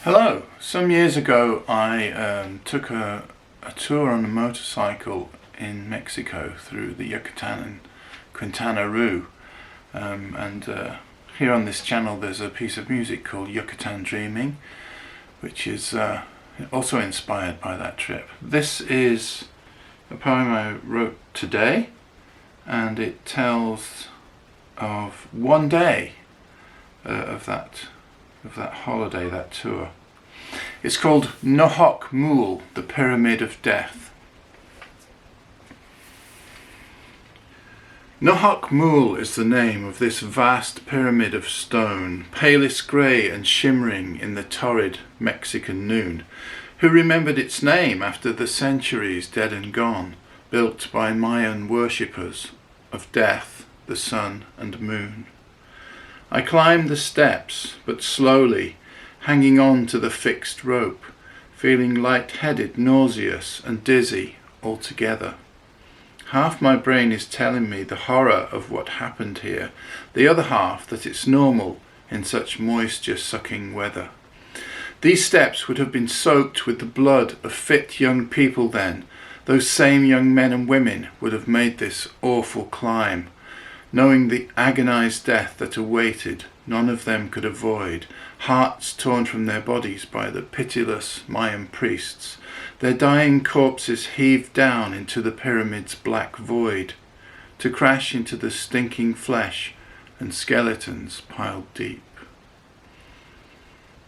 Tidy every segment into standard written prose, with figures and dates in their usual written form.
Hello. Some years ago I took a tour on a motorcycle in Mexico through the Yucatan and Quintana Roo, and here on this channel there's a piece of music called Yucatan Dreaming, which is also inspired by that trip. This is a poem I wrote today, and it tells of one day of that holiday, that tour. It's called Nohoch Mul, the Pyramid of Death. Nohoch Mul is the name of this vast pyramid of stone, palest grey and shimmering in the torrid Mexican noon. Who remembered its name after the centuries dead and gone, built by Mayan worshippers of death, the sun and moon? I climbed the steps, but slowly, hanging on to the fixed rope, feeling light-headed, nauseous and dizzy altogether. Half my brain is telling me the horror of what happened here, the other half that it's normal in such moisture-sucking weather. These steps would have been soaked with the blood of fit young people then. Those same young men and women would have made this awful climb. Knowing the agonized death that awaited, none of them could avoid, hearts torn from their bodies by the pitiless Mayan priests, their dying corpses heaved down into the pyramid's black void, to crash into the stinking flesh and skeletons piled deep.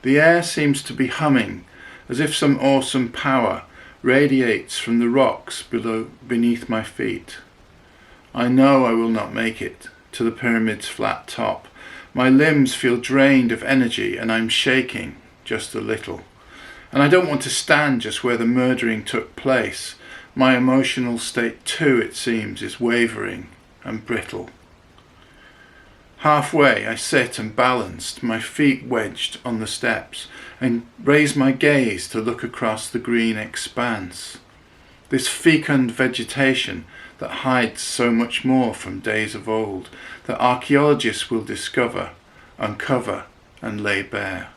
The air seems to be humming, as if some awesome power radiates from the rocks beneath my feet. I know I will not make it to the pyramid's flat top. My limbs feel drained of energy and I'm shaking just a little. And I don't want to stand just where the murdering took place. My emotional state too, it seems, is wavering and brittle. Halfway I sit and balanced, my feet wedged on the steps, and raise my gaze to look across the green expanse. This fecund vegetation that hides so much more from days of old, that archaeologists will discover, uncover and lay bare.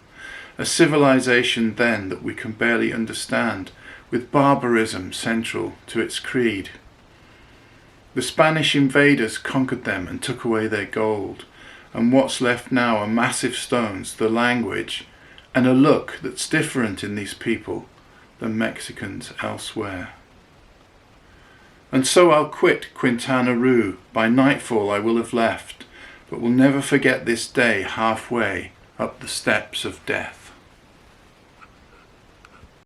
A civilization then that we can barely understand, with barbarism central to its creed. The Spanish invaders conquered them and took away their gold, and what's left now are massive stones, the language, and a look that's different in these people than Mexicans elsewhere. And so I'll quit Quintana Roo. By nightfall I will have left, but will never forget this day halfway up the steps of death.